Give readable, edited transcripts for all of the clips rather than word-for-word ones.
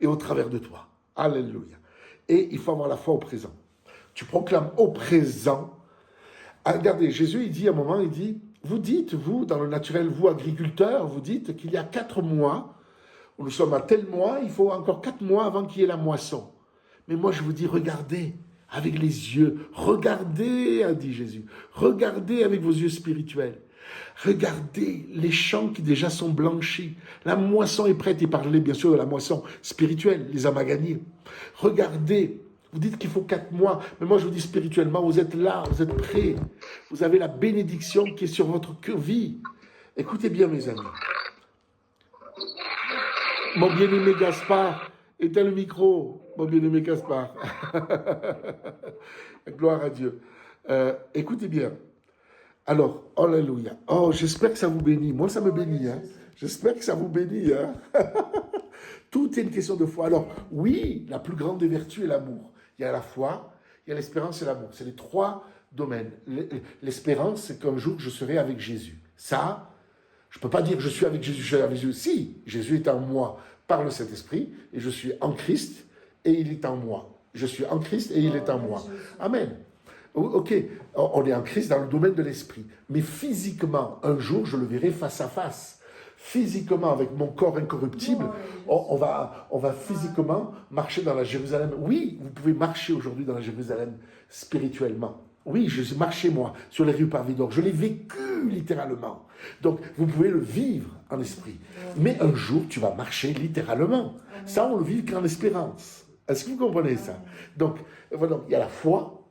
et au travers de toi. Alléluia. Et il faut avoir la foi au présent. Tu proclames au présent. Ah, regardez, Jésus, il dit à un moment, il dit, vous dites, vous, dans le naturel, vous, agriculteurs, vous dites qu'il y a 4 mois, nous sommes à tel mois, il faut encore 4 mois avant qu'il y ait la moisson. Mais moi, je vous dis, regardez avec les yeux. Regardez, a dit Jésus. Regardez avec vos yeux spirituels. Regardez les champs qui déjà sont blanchis. La moisson est prête. Il parlait bien sûr de la moisson spirituelle, les amaganis. Regardez. Vous dites qu'il faut 4 mois. Mais moi, je vous dis spirituellement, vous êtes là, vous êtes prêts. Vous avez la bénédiction qui est sur votre vie. Écoutez bien, mes amis. Mon bien-aimé Gaspard, éteins le micro, mon bien-aimé Gaspard. Gloire à Dieu. Écoutez bien. Alors, alléluia. Oh, j'espère que ça vous bénit. Moi, ça me bénit. Hein. J'espère que ça vous bénit. Hein. Tout est une question de foi. Alors, oui, la plus grande des vertus est l'amour. Il y a la foi, il y a l'espérance et l'amour. C'est les 3 domaines. L'espérance, c'est qu'un jour, je serai avec Jésus. Ça, je ne peux pas dire je suis avec Jésus, je suis avec Jésus. Si, Jésus est en moi par le Saint-Esprit, et je suis en Christ, et il est en moi. Je suis en Christ, et il est en moi. Amen. Ok, on est en Christ dans le domaine de l'esprit. Mais physiquement, un jour, je le verrai face à face. Physiquement, avec mon corps incorruptible, on va physiquement marcher dans la Jérusalem. Oui, vous pouvez marcher aujourd'hui dans la Jérusalem spirituellement. Oui, je suis marché, moi, sur les rues pavées d'or. Je l'ai vécu littéralement. Donc, vous pouvez le vivre en esprit. Mais un jour, tu vas marcher littéralement. Ça, on le vit qu'en espérance. Est-ce que vous comprenez ça? Donc, voilà, il y a la foi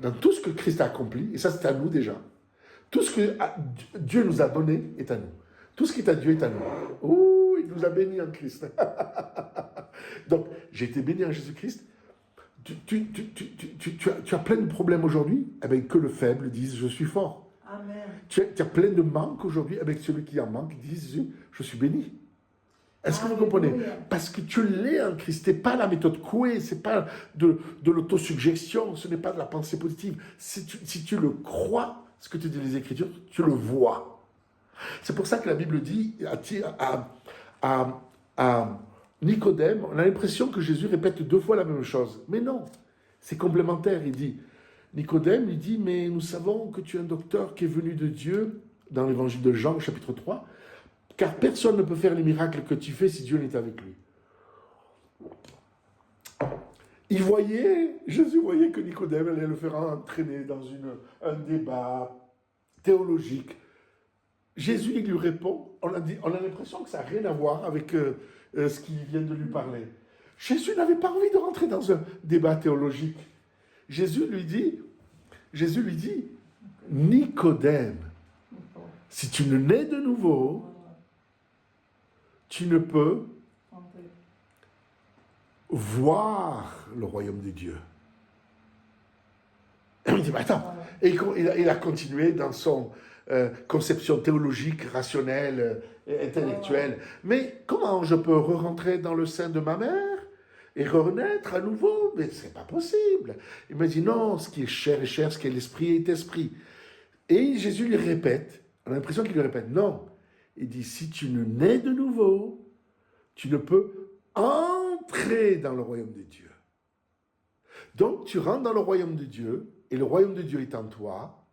dans tout ce que Christ a accompli, et ça, c'est à nous déjà. Tout ce que Dieu nous a donné est à nous. Tout ce qui est à Dieu est à nous. Ouh, il nous a bénis en Christ. Donc, j'ai été béni en Jésus-Christ. Tu as plein de problèmes aujourd'hui, eh bien, que le faible dise je suis fort. Amen. Tu as plein de manques aujourd'hui, eh bien, celui qui en manque dise je suis béni. Est-ce que vous comprenez? Parce que tu l'es en Christ. Ce n'est pas la méthode Coué, ce n'est pas de l'autosuggestion, ce n'est pas de la pensée positive. Si tu le crois, ce que te disent les Écritures, tu le vois. C'est pour ça que la Bible dit à Nicodème, on a l'impression que Jésus répète 2 fois la même chose. Mais non, c'est complémentaire. Il dit, Nicodème, il dit, mais nous savons que tu es un docteur qui est venu de Dieu, dans l'évangile de Jean, chapitre 3, car personne ne peut faire les miracles que tu fais si Dieu n'est avec lui. Jésus voyait que Nicodème allait le faire entraîner dans un débat théologique. Jésus, il lui répond, on a l'impression que ça n'a rien à voir avec ce qu'il vient de lui parler. Jésus n'avait pas envie de rentrer dans un débat théologique. Jésus lui dit, Nicodème, si tu ne nais de nouveau, tu ne peux voir le royaume de Dieu. Et il dit, mais attends, et il a continué dans son conception théologique, rationnelle, intellectuelle. Mais comment je peux re-rentrer dans le sein de ma mère et renaître à nouveau? Mais c'est pas possible. Il m'a dit, non, ce qui est chair est chair, ce qui est l'esprit est esprit. Et Jésus lui répète, on a l'impression qu'il lui répète, non. Il dit, si tu ne nais de nouveau, tu ne peux entrer dans le royaume de Dieu. Donc, tu rentres dans le royaume de Dieu, et le royaume de Dieu est en toi,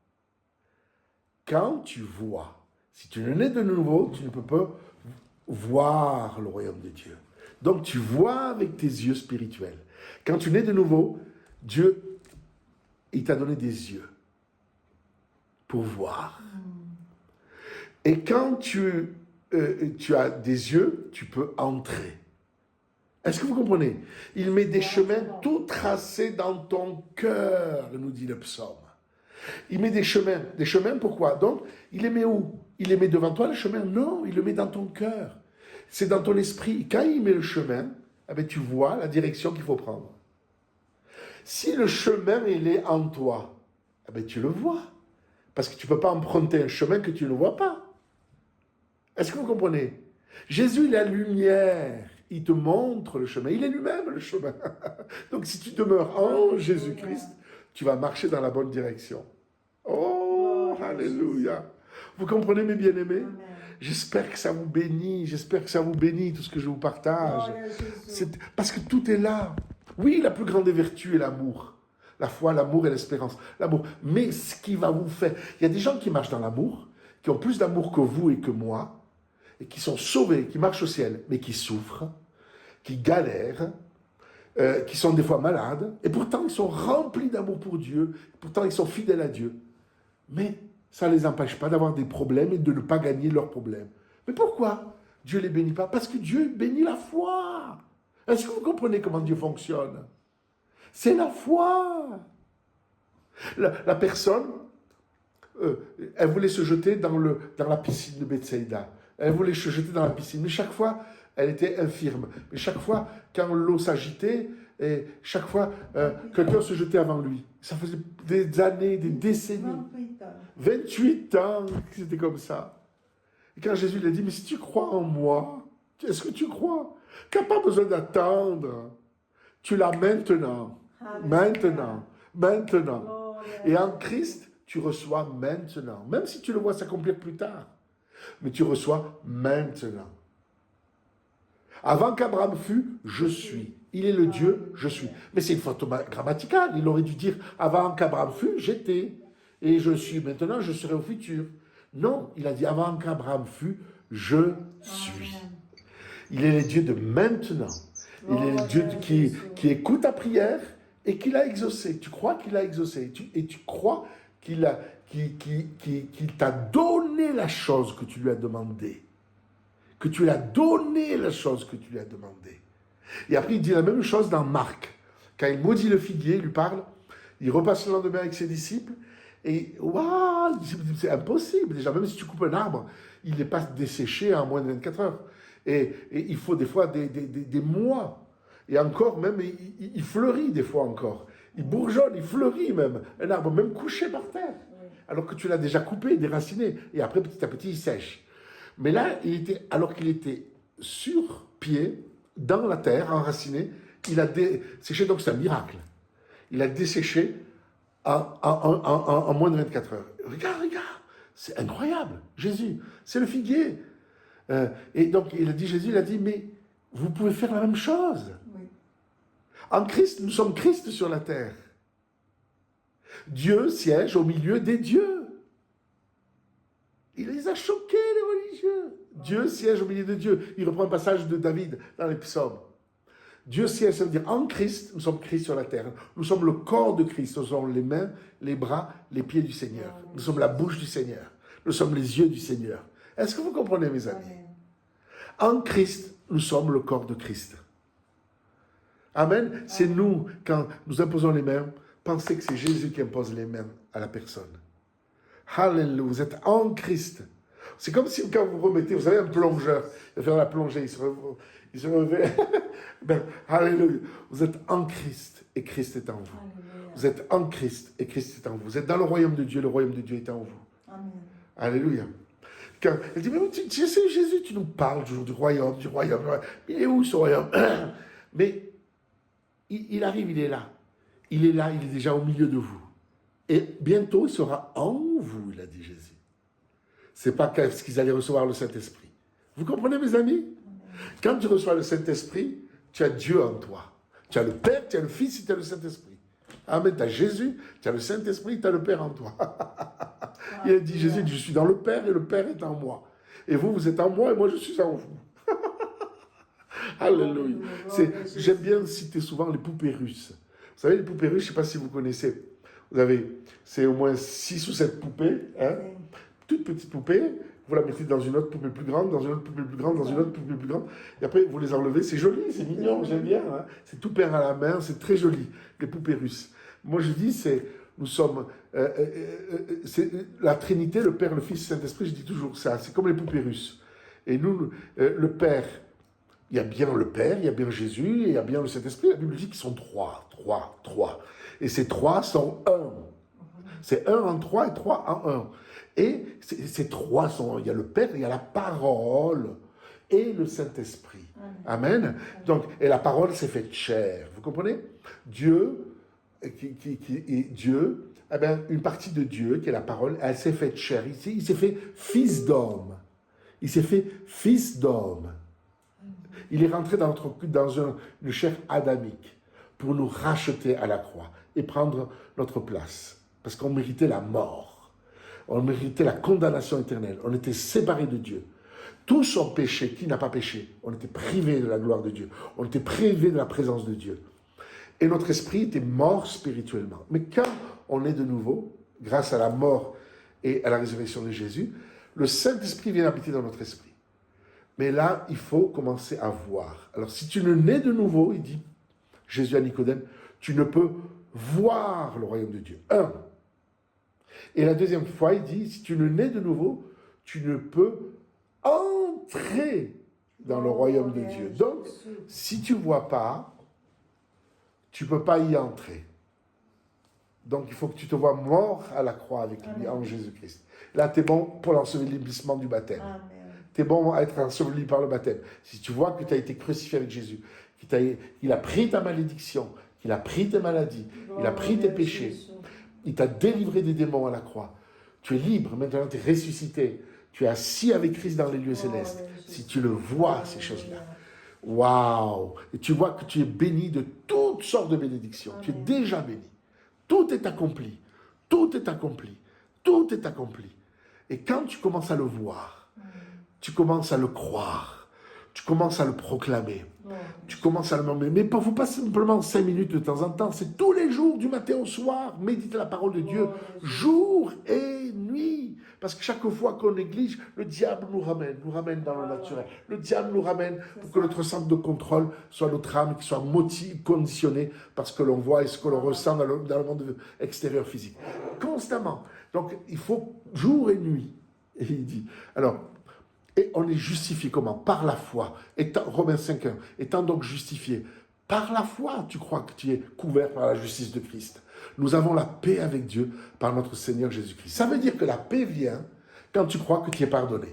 quand tu vois. Si tu ne nais de nouveau, tu ne peux pas voir le royaume de Dieu. Donc, tu vois avec tes yeux spirituels. Quand tu nais de nouveau, Dieu, il t'a donné des yeux pour voir. Et quand tu as des yeux, tu peux entrer. Est-ce que vous comprenez? Il met des chemins tout tracés dans ton cœur, nous dit le psaume. Il met des chemins. Des chemins, pourquoi? Donc, il les met où? Il les met devant toi, le chemin? Non, il le met dans ton cœur. C'est dans ton esprit. Quand il met le chemin, eh bien, tu vois la direction qu'il faut prendre. Si le chemin, il est en toi, eh bien, tu le vois. Parce que tu ne peux pas emprunter un chemin que tu ne vois pas. Est-ce que vous comprenez? Jésus, la lumière, il te montre le chemin. Il est lui-même le chemin. Donc, si tu demeures en Jésus-Christ, tu vas marcher dans la bonne direction. Oh, alléluia. Vous comprenez, mes bien-aimés? Amen. J'espère que ça vous bénit, j'espère que ça vous bénit, tout ce que je vous partage. Gloria a Jésus. Parce que tout est là. Oui, la plus grande des vertus est l'amour. La foi, l'amour et l'espérance. L'amour. Mais ce qui va vous faire... Il y a des gens qui marchent dans l'amour, qui ont plus d'amour que vous et que moi, et qui sont sauvés, qui marchent au ciel, mais qui souffrent, qui galèrent, qui sont des fois malades, et pourtant ils sont remplis d'amour pour Dieu, pourtant ils sont fidèles à Dieu. Mais ça ne les empêche pas d'avoir des problèmes et de ne pas gagner leurs problèmes. Mais pourquoi Dieu ne les bénit pas? Parce que Dieu bénit la foi. Est-ce que vous comprenez comment Dieu fonctionne? C'est la foi. La personne, elle voulait se jeter dans la piscine de Bethsaïda. Elle voulait se jeter dans la piscine, mais chaque fois, elle était infirme. Mais chaque fois, quand l'eau s'agitait, et chaque fois, quelqu'un se jetait avant lui. Ça faisait des années, des décennies. 28 ans que c'était comme ça. Et quand Jésus lui a dit, mais si tu crois en moi, est-ce que tu crois? Tu n'as pas besoin d'attendre. Tu l'as maintenant. Maintenant. Maintenant. Et en Christ, tu reçois maintenant. Même si tu le vois s'accomplir plus tard. Mais tu reçois maintenant. Avant qu'Abraham fût, je suis. Il est le Dieu, je suis. Mais c'est une faute grammaticale. Il aurait dû dire, avant qu'Abraham fût, j'étais. Et je suis maintenant, je serai au futur. Non, il a dit, avant qu'Abraham fût, je suis. Il est le Dieu de maintenant. Il est le Dieu qui écoute ta prière et qui l'a exaucée. Tu crois qu'il l'a exaucée. Et tu crois qu'il t'a donné la chose que tu lui as demandé. Que tu lui as donné la chose que tu lui as demandé. Et après, il dit la même chose dans Marc. Quand il maudit le figuier, il lui parle, il repasse le lendemain avec ses disciples, et waouh, c'est impossible. Déjà, même si tu coupes un arbre, il n'est pas desséché en moins de 24 heures. Et il faut des fois des mois. Et encore, même, il fleurit des fois encore. Il bourgeonne, il fleurit même. Un arbre, même couché par terre. Alors que tu l'as déjà coupé, déraciné. Et après, petit à petit, il sèche. Mais là, alors qu'il était sur pied, dans la terre, enraciné, il a desséché, donc c'est un miracle. Il a desséché en moins de 24 heures. Regarde, c'est incroyable. Jésus, c'est le figuier. Et donc, Jésus, il a dit, mais vous pouvez faire la même chose. Oui. En Christ, nous sommes Christ sur la terre. Dieu siège au milieu des dieux. Il les a choqués, les religieux. Dieu siège au milieu de Dieu. Il reprend un passage de David dans les psaumes. Dieu siège, ça veut dire en Christ, nous sommes Christ sur la terre. Nous sommes le corps de Christ. Nous sommes les mains, les bras, les pieds du Seigneur. Nous sommes la bouche du Seigneur. Nous sommes les yeux du Seigneur. Est-ce que vous comprenez, mes amis? En Christ, nous sommes le corps de Christ. Amen. C'est nous, quand nous imposons les mains, pensez que c'est Jésus qui impose les mains à la personne. Alléluia, vous êtes en Christ. C'est comme si quand vous remettez, vous savez, un plongeur, il va faire la plongée, il se réveille. Alléluia, vous êtes en Christ et Christ est en vous. Alléluia. Vous êtes en Christ et Christ est en vous. Vous êtes dans le royaume de Dieu est en vous. Amen. Alléluia. Quand elle dit, mais tu sais, Jésus, tu nous parles toujours du royaume. Il est où ce royaume? Mais il arrive, il est là. Il est là, il est déjà au milieu de vous. Et bientôt, il sera en vous, il a dit Jésus. C'est pas parce qu'ils allaient recevoir le Saint-Esprit. Vous comprenez, mes amis? Quand tu reçois le Saint-Esprit, tu as Dieu en toi. Tu as le Père, tu as le Fils et tu as le Saint-Esprit. Amen. Tu as Jésus, tu as le Saint-Esprit, tu as le Père en toi. Il a dit, Jésus, je suis dans le Père et le Père est en moi. Et vous êtes en moi et moi je suis en vous. Alléluia. J'aime bien citer souvent les poupées russes. Vous savez, les poupées russes, je ne sais pas si vous connaissez. C'est au moins 6 ou 7 poupées, hein, toutes petites poupées, vous la mettez dans une autre poupée plus grande, dans une autre poupée plus grande, dans une autre poupée plus grande, et après vous les enlevez, c'est joli, c'est mignon, j'aime bien, hein. C'est tout peint à la main, c'est très joli, les poupées russes. Moi je dis, nous sommes, c'est la Trinité, le Père, le Fils, le Saint-Esprit, je dis toujours ça, c'est comme les poupées russes. Et nous, le Père, il y a bien le Père, il y a bien Jésus, et il y a bien le Saint-Esprit, la Bible dit qu'ils sont trois. Et ces trois sont un. C'est un en trois et trois en un. Et ces trois sont, il y a le Père, il y a la parole et le Saint-Esprit. Amen. Donc, et la parole s'est faite chair. Vous comprenez? Dieu eh bien, une partie de Dieu, qui est la parole, elle s'est faite chair. Il s'est fait fils d'homme. Il s'est fait fils d'homme. Il est rentré dans une chair adamique pour nous racheter à la croix et prendre notre place. Parce qu'on méritait la mort. On méritait la condamnation éternelle. On était séparés de Dieu. Tous ont péché. Qui n'a pas péché? On était privés de la gloire de Dieu. On était privés de la présence de Dieu. Et notre esprit était mort spirituellement. Mais quand on est de nouveau, grâce à la mort et à la résurrection de Jésus, le Saint-Esprit vient habiter dans notre esprit. Mais là, il faut commencer à voir. Alors, si tu ne nais de nouveau, il dit, Jésus à Nicodème, tu ne peux voir le royaume de Dieu. Et la deuxième fois, il dit, si tu ne nais de nouveau, tu ne peux entrer dans le royaume de Dieu. Donc, si tu ne vois pas, tu ne peux pas y entrer. Donc, il faut que tu te vois mort à la croix avec lui, en Jésus-Christ. Là, tu es bon pour l'ensevelissement du baptême. Tu es bon à être enseveli par le baptême. Si tu vois que tu as été crucifié avec Jésus, qu'il a pris ta malédiction, qu'il a pris tes maladies, il a pris tes péchés, il t'a délivré des démons à la croix. Tu es libre, maintenant tu es ressuscité. Tu es assis avec Christ dans les lieux célestes. Si tu le vois, ces choses-là, waouh! Et tu vois que tu es béni de toutes sortes de bénédictions. Tu es déjà béni. Tout est accompli. Tout est accompli. Tout est accompli. Et quand tu commences à le voir, tu commences à le croire, tu commences à le proclamer, tu commences à le nommer. Mais il ne faut pas simplement 5 minutes de temps en temps, c'est tous les jours, du matin au soir, méditer la parole de Dieu, jour et nuit. Parce que chaque fois qu'on néglige, le diable nous ramène dans le naturel. Le diable nous ramène pour que notre centre de contrôle soit notre âme, qui soit conditionnée par ce que l'on voit et ce que l'on ressent dans le monde extérieur physique. Constamment. Donc, il faut jour et nuit. Et il dit, alors, et on est justifié comment? Par la foi. Romains 5.1. Étant donc justifié par la foi, tu crois que tu es couvert par la justice de Christ. Nous avons la paix avec Dieu par notre Seigneur Jésus-Christ. Ça veut dire que la paix vient quand tu crois que tu es pardonné.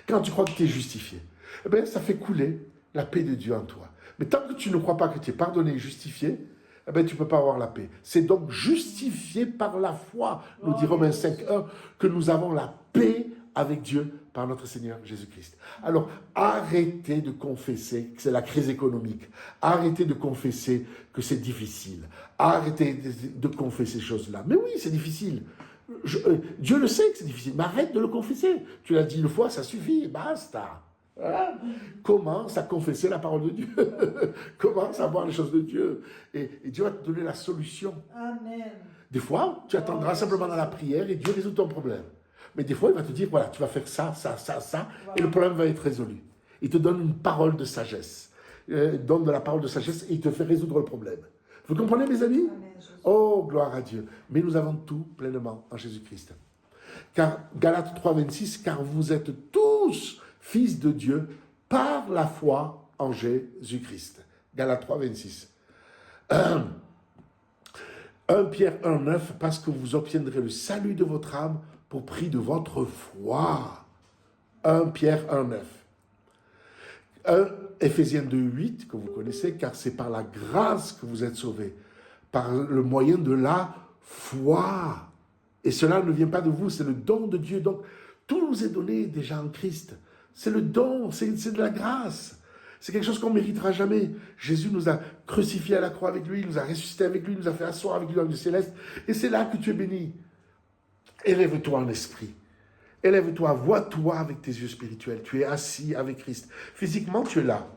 Quand tu crois que tu es justifié. Eh bien, ça fait couler la paix de Dieu en toi. Mais tant que tu ne crois pas que tu es pardonné et justifié, eh bien, tu ne peux pas avoir la paix. C'est donc justifié par la foi, nous dit Romains 5.1, que nous avons la paix avec Dieu par notre Seigneur Jésus-Christ. Alors, arrêtez de confesser que c'est la crise économique. Arrêtez de confesser que c'est difficile. Arrêtez de confesser ces choses-là. Mais oui, c'est difficile. Dieu le sait que c'est difficile, mais arrête de le confesser. Tu l'as dit une fois, ça suffit, basta. Voilà. Commence à confesser la parole de Dieu. Commence à voir les choses de Dieu. Et Dieu va te donner la solution. Amen. Des fois, tu attendras simplement dans la prière et Dieu résout ton problème. Mais des fois, il va te dire, voilà, tu vas faire ça, et le problème va être résolu. Il te donne une parole de sagesse. Il donne de la parole de sagesse et il te fait résoudre le problème. Vous comprenez, mes amis? Amen, Oh, gloire à Dieu. Mais nous avons tout pleinement en Jésus-Christ. Car, Galates 3.26, car vous êtes tous fils de Dieu par la foi en Jésus-Christ. Galates 3.26. 1 Pierre 1.9, parce que vous obtiendrez le salut de votre âme pour prix de votre foi. 1 Pierre 1.9. Éphésiens 2.8, que vous connaissez, car c'est par la grâce que vous êtes sauvés, par le moyen de la foi. Et cela ne vient pas de vous, c'est le don de Dieu. Donc, tout nous est donné déjà en Christ. C'est le don, c'est de la grâce. C'est quelque chose qu'on ne méritera jamais. Jésus nous a crucifiés à la croix avec lui, il nous a ressuscités avec lui, il nous a fait asseoir avec lui dans le céleste. Et c'est là que tu es béni. Élève-toi en esprit. Élève-toi, vois-toi avec tes yeux spirituels. Tu es assis avec Christ. Physiquement, tu es là.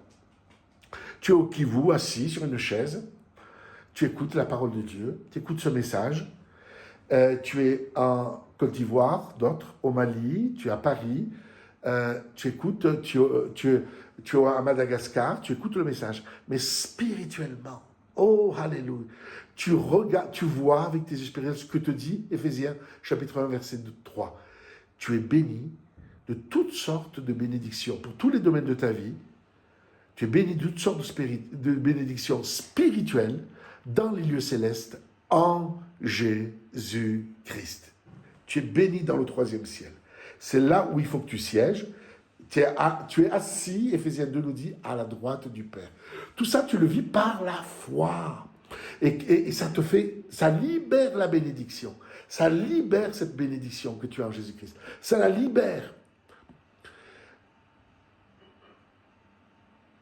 Tu es au Kivu, assis sur une chaise. Tu écoutes la parole de Dieu. Tu écoutes ce message. Tu es en Côte d'Ivoire, d'autres, au Mali. Tu es à Paris. Tu écoutes, tu es à Madagascar. Tu écoutes le message. Mais spirituellement, oh, alléluia. Tu regardes, tu vois avec tes yeux spirituels ce que te dit Éphésiens, chapitre 1, verset 3. Tu es béni de toutes sortes de bénédictions pour tous les domaines de ta vie. Tu es béni de toutes sortes de bénédictions spirituelles dans les lieux célestes en Jésus-Christ. Tu es béni dans le 3e ciel. C'est là où il faut que tu sièges. Tu es assis, Éphésiens 2 nous dit, à la droite du Père. Tout ça, tu le vis par la foi. Et ça libère la bénédiction. Ça libère cette bénédiction que tu as en Jésus-Christ. Ça la libère.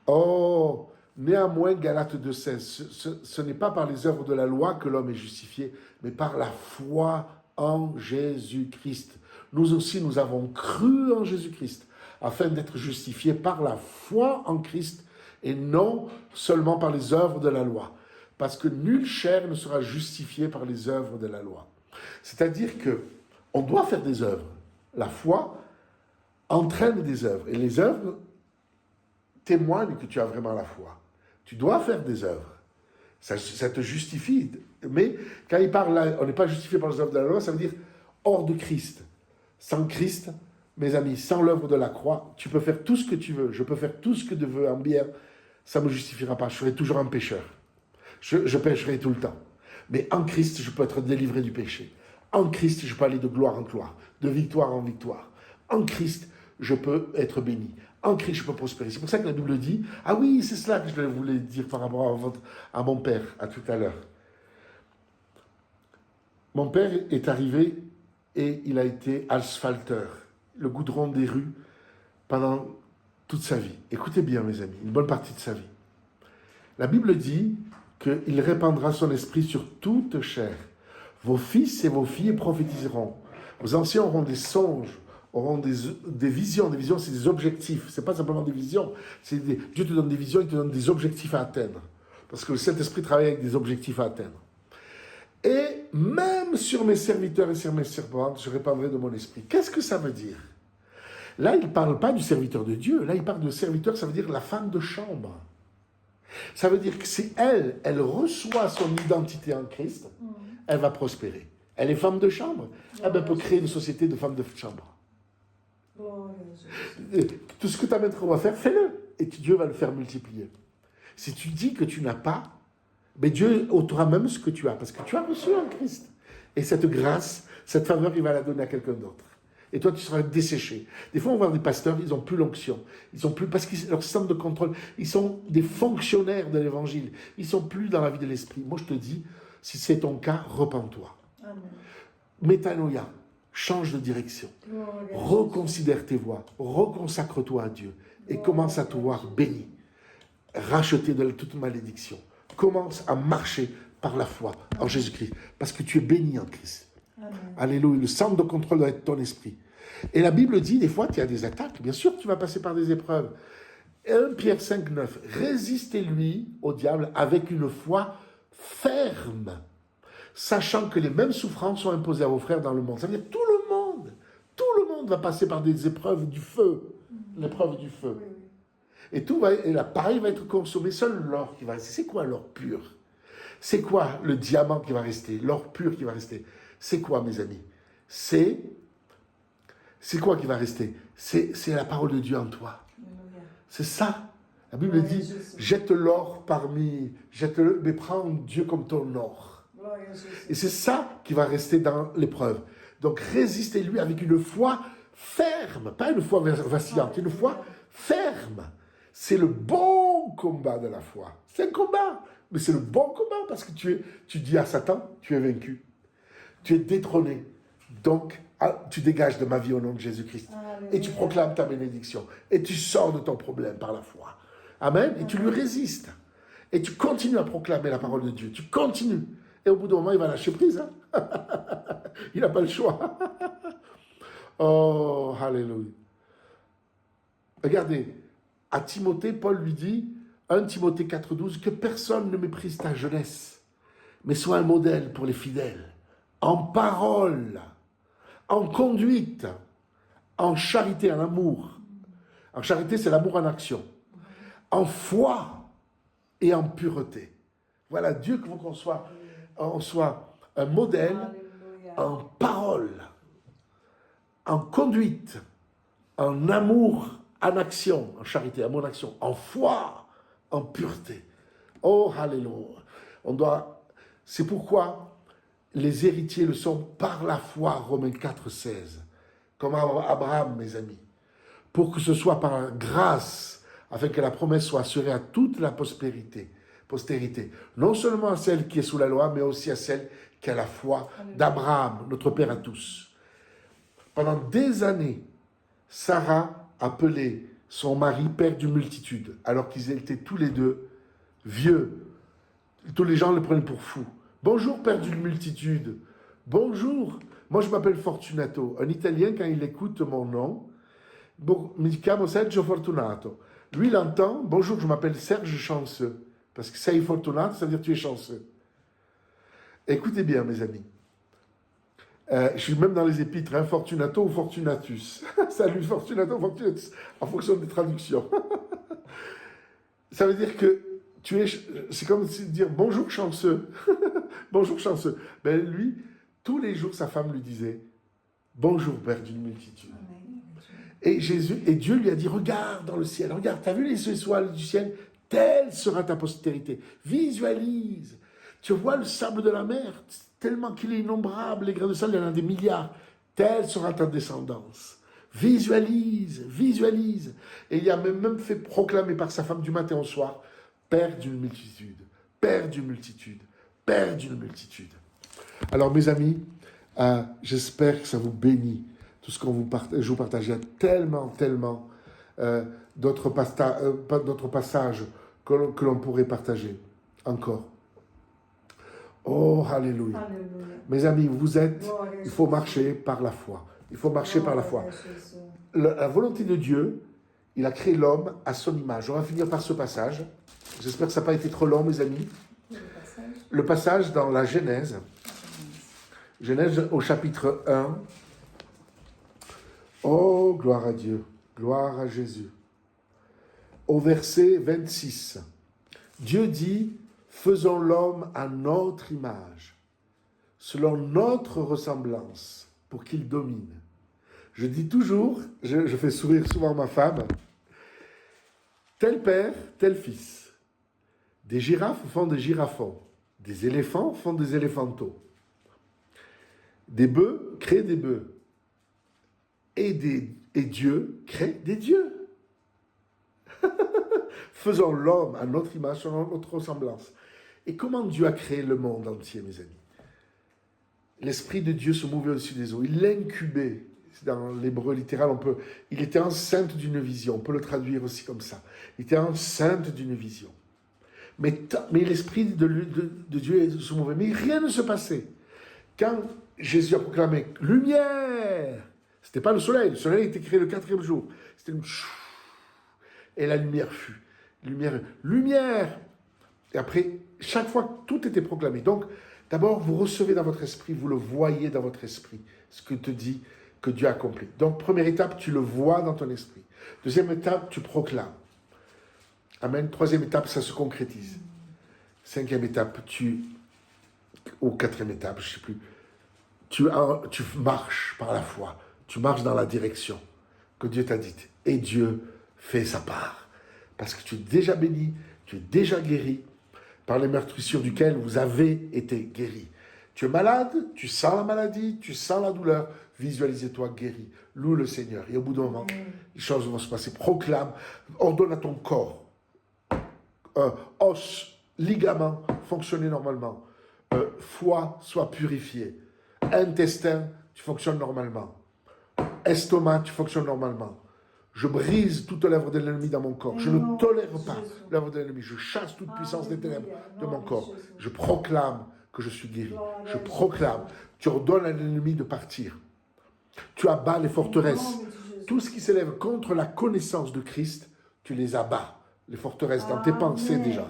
Oh, néanmoins, Galates 2,16, ce n'est pas par les œuvres de la loi que l'homme est justifié, mais par la foi en Jésus-Christ. Nous aussi, nous avons cru en Jésus-Christ, afin d'être justifiés par la foi en Christ, et non seulement par les œuvres de la loi. Parce que nulle chair ne sera justifiée par les œuvres de la loi. C'est-à-dire que on doit faire des œuvres. La foi entraîne des œuvres. Et les œuvres témoignent que tu as vraiment la foi. Tu dois faire des œuvres. Ça te justifie. Mais quand il parle là, on n'est pas justifié par les œuvres de la loi, ça veut dire hors de Christ. Sans Christ, mes amis, sans l'œuvre de la croix, tu peux faire tout ce que tu veux. Je peux faire tout ce que je veux en bien. Ça ne me justifiera pas. Je serai toujours un pécheur. Je pécherai tout le temps. Mais en Christ, je peux être délivré du péché. En Christ, je peux aller de gloire en gloire, de victoire en victoire. En Christ, je peux être béni. En Christ, je peux prospérer. C'est pour ça que la Bible dit, ah oui, c'est cela que je voulais dire par rapport à mon père, à tout à l'heure. Mon père est arrivé et il a été asphalteur, le goudron des rues, pendant toute sa vie. Écoutez bien, mes amis, une bonne partie de sa vie. La Bible dit qu'il répandra son esprit sur toute chair. Vos fils et vos filles prophétiseront. Vos anciens auront des songes, auront des visions. Des visions, c'est des objectifs. Ce n'est pas simplement des visions. Dieu te donne des visions, il te donne des objectifs à atteindre. Parce que le Saint-Esprit travaille avec des objectifs à atteindre. Et même sur mes serviteurs et sur mes servantes, je répandrai de mon esprit. Qu'est-ce que ça veut dire? Là, il ne parle pas du serviteur de Dieu. Là, il parle de serviteur, ça veut dire la femme de chambre. Ça veut dire que si elle reçoit son identité en Christ, elle va prospérer. Elle est femme de chambre, elle peut créer une société de femmes de chambre. Tout ce que ta maître va faire, fais-le. Et Dieu va le faire multiplier. Si tu dis que tu n'as pas, mais Dieu ôtera même ce que tu as, parce que tu as reçu en Christ. Et cette grâce, cette faveur, il va la donner à quelqu'un d'autre. Et toi, tu seras desséché. Des fois, on voit des pasteurs, ils n'ont plus l'onction. Ils ont plus, parce que leur système de contrôle, ils sont des fonctionnaires de l'évangile. Ils ne sont plus dans la vie de l'esprit. Moi, je te dis, si c'est ton cas, repens-toi. Amen. Métanoïa, change de direction. Reconsidère tes voies. Reconsacre-toi à Dieu. Et commence à te voir béni. Racheté de toute malédiction. Commence à marcher par la foi en Jésus-Christ. Parce que tu es béni en Christ. Amen. Alléluia. Le centre de contrôle doit être ton esprit. Et la Bible dit, des fois, tu as des attaques. Bien sûr, tu vas passer par des épreuves. 1 Pierre 5, 9. Résistez-lui au diable avec une foi ferme, sachant que les mêmes souffrances sont imposées à vos frères dans le monde. Ça veut dire tout le monde va passer par des épreuves du feu. L'épreuve du feu. Et l'appareil va être consommé. Seul l'or qui va rester. C'est quoi l'or pur? C'est quoi le diamant qui va rester? L'or pur qui va rester? C'est quoi, mes amis? C'est quoi qui va rester? C'est la parole de Dieu en toi. C'est ça. La Bible dit, jette l'or jette-le, mais prends Dieu comme ton or. Et c'est ça qui va rester dans l'épreuve. Donc, résistez-lui avec une foi ferme, pas une foi vacillante, une foi ferme. C'est le bon combat de la foi. C'est un combat, mais c'est le bon combat parce que tu dis à Satan, tu es vaincu. Tu es détrôné. Donc, tu dégages de ma vie au nom de Jésus-Christ. Et tu proclames ta bénédiction. Et tu sors de ton problème par la foi. Amen. Et tu lui résistes. Et tu continues à proclamer la parole de Dieu. Tu continues. Et au bout d'un moment, il va lâcher prise. Hein? Il n'a pas le choix. Oh, alléluia. Regardez, à Timothée, Paul lui dit, 1 Timothée 4,12, que personne ne méprise ta jeunesse, mais sois un modèle pour les fidèles. En parole, en conduite, en charité, en amour. En charité, c'est l'amour en action. En foi et en pureté. Voilà, Dieu que veut qu'on soit un modèle en parole, en conduite, en amour, en action, en charité, amour en action, en foi, en pureté. Oh, alléluia. C'est pourquoi les héritiers le sont par la foi, Romains 4, 16. Comme Abraham, mes amis. Pour que ce soit par grâce, afin que la promesse soit assurée à toute la prospérité. postérité. Non seulement à celle qui est sous la loi, mais aussi à celle qui a la foi d'Abraham, notre Père à tous. Pendant des années, Sarah appelait son mari père d'une multitude, alors qu'ils étaient tous les deux vieux. Tous les gens le prenaient pour fou. Bonjour, père d'une multitude. Bonjour. Moi, je m'appelle Fortunato. Un Italien, quand il écoute mon nom, mi chiamo Sergio Fortunato. Lui, il entend, bonjour, je m'appelle Serge Chanceux. Parce que sei fortunato, ça veut dire tu es chanceux. Écoutez bien, mes amis. Je suis même dans les épîtres, hein, Fortunato ou Fortunatus. Salut Fortunato, Fortunatus, en fonction des traductions. Ça veut dire que c'est comme dire bonjour chanceux. Bonjour chanceux. Ben lui, tous les jours, sa femme lui disait bonjour père d'une multitude. Et Dieu lui a dit, regarde dans le ciel, regarde, t'as vu les étoiles du ciel? Telle sera ta postérité. Visualise. Tu vois le sable de la mer, tellement qu'il est innombrable, les grains de sable, il y en a des milliards. Telle sera ta descendance. Visualise, visualise. Et il a même fait proclamer par sa femme du matin au soir, Père d'une multitude, Père d'une multitude, Père d'une multitude. Alors mes amis, j'espère que ça vous bénit, tout ce je vous partage. Il y a tellement d'autres passages que l'on pourrait partager encore. Oh, alléluia. Alléluia. Mes amis, il faut marcher par la foi. Il faut marcher par la foi. La volonté de Dieu, il a créé l'homme à son image. On va finir par ce passage. J'espère que ça n'a pas été trop long, mes amis. Le passage dans la Genèse. Genèse au chapitre 1. Oh, gloire à Dieu. Gloire à Jésus. Au verset 26. Dieu dit, faisons l'homme à notre image, selon notre ressemblance, pour qu'il domine. Je dis toujours, je fais sourire souvent ma femme, tel père, tel fils. Des girafes font des girafons, des éléphants font des éléphantos. Des bœufs créent des bœufs. Et Dieu crée des dieux. Faisons l'homme à notre image, selon notre ressemblance. Et comment Dieu a créé le monde entier, mes amis? L'Esprit de Dieu se mouvait au-dessus des eaux. Il l'incubait. Dans l'hébreu littéral, il était enceinte d'une vision. On peut le traduire aussi comme ça. Il était enceinte d'une vision. Mais l'Esprit de Dieu se mouvait. Mais rien ne se passait. Quand Jésus a proclamé « Lumière !» C'était pas le soleil était créé le 4e jour. C'était une... Et la lumière fut. Lumière. Et après, chaque fois, tout était proclamé. Donc, d'abord, vous recevez dans votre esprit, vous le voyez dans votre esprit, ce que te dit que Dieu a accompli. Donc, première étape, tu le vois dans ton esprit. Deuxième étape, tu proclames. Amen. Troisième étape, ça se concrétise. Cinquième étape, ou quatrième étape, je ne sais plus, tu marches par la foi. Tu marches dans la direction que Dieu t'a dite. Et Dieu fait sa part. Parce que tu es déjà béni, tu es déjà guéri par les meurtrissures duquel vous avez été guéri. Tu es malade, tu sens la maladie, tu sens la douleur. Visualisez-toi guéri. Loue le Seigneur. Et au bout d'un moment, les choses vont se passer. Proclame, ordonne à ton corps, os, ligaments, fonctionner normalement. Foie, soit purifié. Intestin, tu fonctionnes normalement. Estomac, tu fonctionnes normalement. Je brise toute l'œuvre de l'ennemi dans mon corps. Je ne tolère pas l'œuvre de l'ennemi. Je chasse toute puissance des ténèbres de mon corps. Je proclame que je suis guéri. Je proclame. Tu ordonnes à l'ennemi de partir. Tu abats les forteresses. Tout ce qui s'élève contre la connaissance de Christ, tu les abats. Les forteresses dans tes pensées déjà.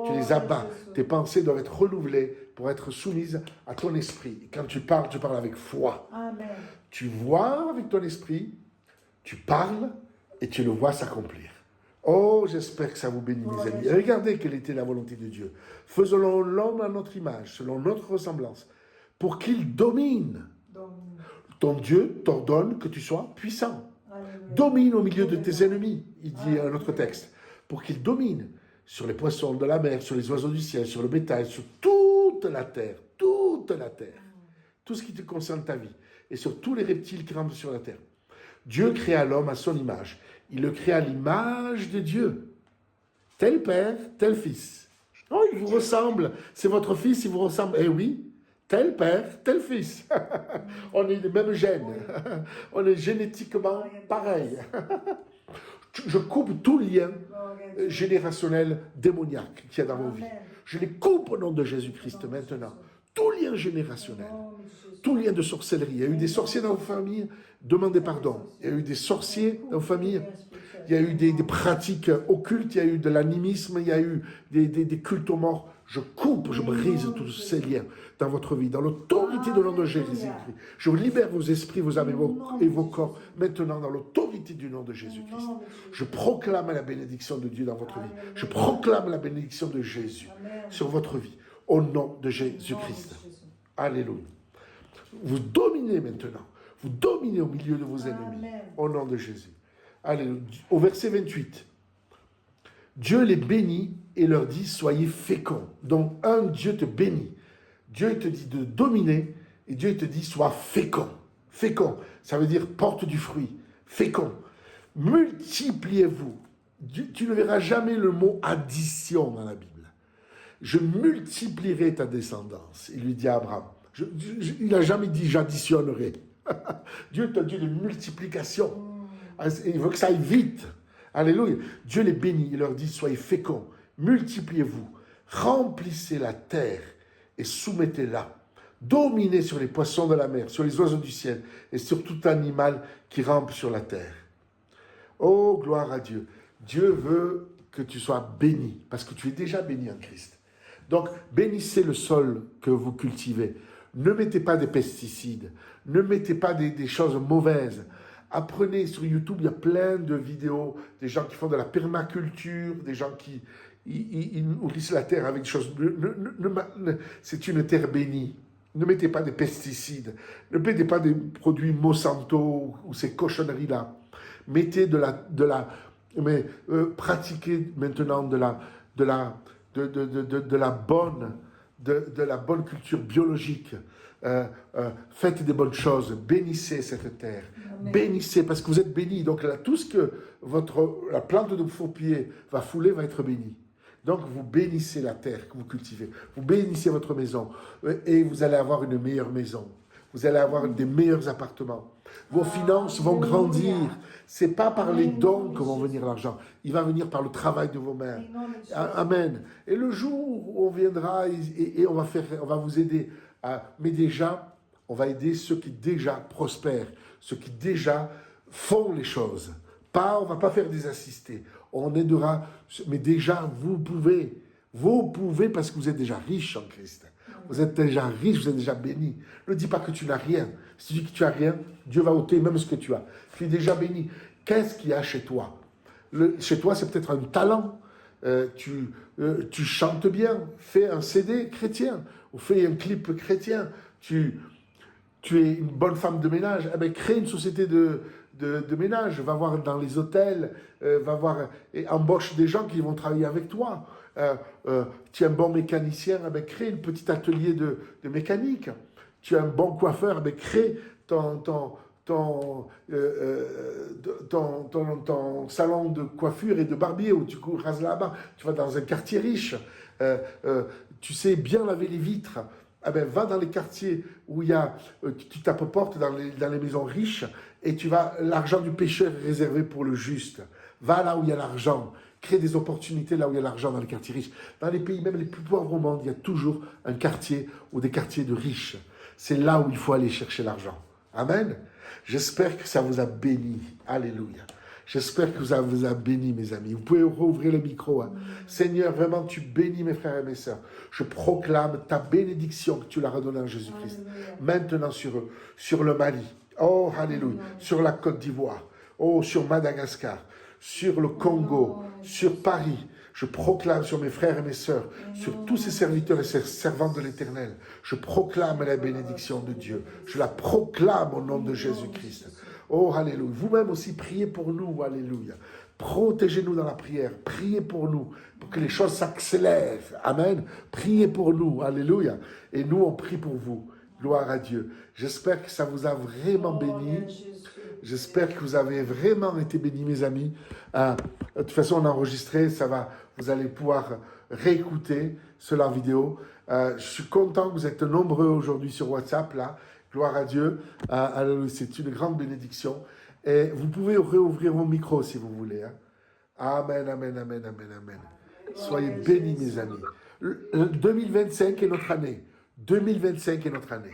Tu les abats. Tes pensées doivent être renouvelées pour être soumises à ton esprit. Et quand tu parles avec foi. Amen. Tu vois avec ton esprit, tu parles et tu le vois s'accomplir. Oh, j'espère que ça vous bénit, mes amis. Et regardez quelle était la volonté de Dieu. Faisons l'homme à notre image, selon notre ressemblance, pour qu'il domine. Ton Dieu t'ordonne que tu sois puissant. Amen. Domine au milieu de tes ennemis, il dit un autre texte, pour qu'il domine sur les poissons de la mer, sur les oiseaux du ciel, sur le bétail, sur toute la terre, tout ce qui te concerne ta vie, et sur tous les reptiles qui rampent sur la terre. Dieu créa l'homme à son image. Il le créa à l'image de Dieu. Tel père, tel fils. Oh, il vous ressemble. C'est votre fils, il vous ressemble. Eh oui, tel père, tel fils. On est les mêmes gènes. On est génétiquement pareil. Je coupe tout lien générationnel démoniaque qu'il y a dans vos vies. Je les coupe au nom de Jésus-Christ maintenant. Tout lien générationnel, tout lien de sorcellerie. Il y a eu des sorciers dans vos familles, demandez pardon. Il y a eu des sorciers dans vos familles, il y a eu des pratiques occultes, il y a eu de l'animisme, il y a eu des cultes aux morts. Je coupe, je brise tous ces liens dans votre vie, dans l'autorité de nom de Jésus-Christ. Je libère vos esprits, vos âmes et vos corps maintenant dans l'autorité du nom de Jésus-Christ. Je proclame la bénédiction de Dieu dans votre vie. Je proclame la bénédiction de Jésus sur votre vie au nom de Jésus-Christ. Alléluia. Vous dominez maintenant. Vous dominez au milieu de vos ennemis au nom de Jésus. Alléluia. Au verset 28. Dieu les bénit et leur dit, soyez féconds. Donc, Dieu te bénit. Dieu te dit de dominer et Dieu te dit, sois fécond. Fécond, ça veut dire porte du fruit. Fécond. Multipliez-vous. Tu ne verras jamais le mot addition dans la Bible. Je multiplierai ta descendance. Il lui dit à Abraham. Il n'a jamais dit j'additionnerai. Dieu est un Dieu de multiplication. Il veut que ça aille vite. Alléluia. Dieu les bénit. Il leur dit, soyez féconds, multipliez-vous, remplissez la terre et soumettez-la. Dominez sur les poissons de la mer, sur les oiseaux du ciel et sur tout animal qui rampe sur la terre. Oh, gloire à Dieu. Dieu veut que tu sois béni parce que tu es déjà béni en Christ. Donc, bénissez le sol que vous cultivez. Ne mettez pas des pesticides. Ne mettez pas des choses mauvaises. Apprenez sur YouTube, il y a plein de vidéos, des gens qui font de la permaculture, des gens qui ils nourrissent la terre avec des choses. C'est une terre bénie. Ne mettez pas des pesticides. Ne mettez pas des produits Monsanto ou ces cochonneries-là. Mettez pratiquez maintenant de la bonne culture biologique. Faites des bonnes choses, bénissez cette terre, bénissez parce que vous êtes bénis. Donc là, tout ce que la plante de vos pieds va fouler va être béni. Donc vous bénissez la terre que vous cultivez, vous bénissez votre maison et vous allez avoir une meilleure maison. Vous allez avoir des meilleurs appartements. Vos finances vont grandir. C'est pas par les dons que vont venir l'argent. Il va venir par le travail de vos mains. Amen. Et le jour où on viendra et on va vous aider. Mais déjà, on va aider ceux qui déjà prospèrent, ceux qui déjà font les choses. On va pas faire des assistés. On aidera. Mais déjà, vous pouvez parce que vous êtes déjà riche en Christ. Vous êtes déjà riche, vous êtes déjà béni. Ne dis pas que tu n'as rien. Si tu dis que tu n'as rien, Dieu va ôter même ce que tu as. Tu es déjà béni. Qu'est-ce qu'il y a chez toi? Chez toi, c'est peut-être un talent. Tu chantes bien. Fais un CD chrétien. Ou fais un clip chrétien. Tu es une bonne femme de ménage. Eh bien, crée une société de ménage. Va voir dans les hôtels. Et embauche des gens qui vont travailler avec toi. Tu es un bon mécanicien, crée un petit atelier de mécanique. Tu es un bon coiffeur, crée ton salon de coiffure et de barbier où tu rases là-bas. Tu vas dans un quartier riche. Tu sais bien laver les vitres. Va dans les quartiers où il y a, tu tapes porte dans les maisons riches et l'argent du pécheur est réservé pour le juste. Va là où il y a l'argent. Crée des opportunités là où il y a l'argent dans les quartiers riches. Dans les pays même les plus pauvres au monde, il y a toujours un quartier ou des quartiers de riches. C'est là où il faut aller chercher l'argent. Amen. J'espère que ça vous a béni. Alléluia. J'espère que ça vous a béni, mes amis. Vous pouvez rouvrir le micro. Seigneur, vraiment, tu bénis mes frères et mes sœurs. Je proclame ta bénédiction que tu leur as donnée en Jésus-Christ. Maintenant sur eux, sur le Mali. Oh, alléluia. Sur la Côte d'Ivoire. Oh, sur Madagascar. Sur le Congo. Sur Paris. Je proclame sur mes frères et mes sœurs, sur tous ces serviteurs et ces servantes de l'Éternel. Je proclame la bénédiction de Dieu. Je la proclame au nom de Jésus-Christ. Oh, alléluia. Vous-même aussi, priez pour nous, alléluia. Protégez-nous dans la prière. Priez pour nous, pour que les choses s'accélèrent. Amen. Priez pour nous, alléluia. Et nous, on prie pour vous. Gloire à Dieu. J'espère que ça vous a vraiment béni. J'espère que vous avez vraiment été bénis, mes amis. De toute façon, on a enregistré, ça va. Vous allez pouvoir réécouter cela en vidéo. Je suis content que vous êtes nombreux aujourd'hui sur WhatsApp, là. Gloire à Dieu. Alléluia, c'est une grande bénédiction. Et vous pouvez réouvrir vos micros si vous voulez. Hein. Amen, amen, amen, amen, amen. Soyez bénis, mes amis. 2025 est notre année. 2025 est notre année.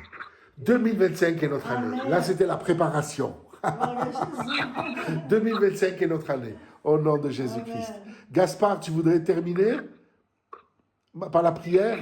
2025 est notre année. Là, c'était la préparation. 2025 est notre année. Au nom de Jésus-Christ. Gaspard, tu voudrais terminer par la prière?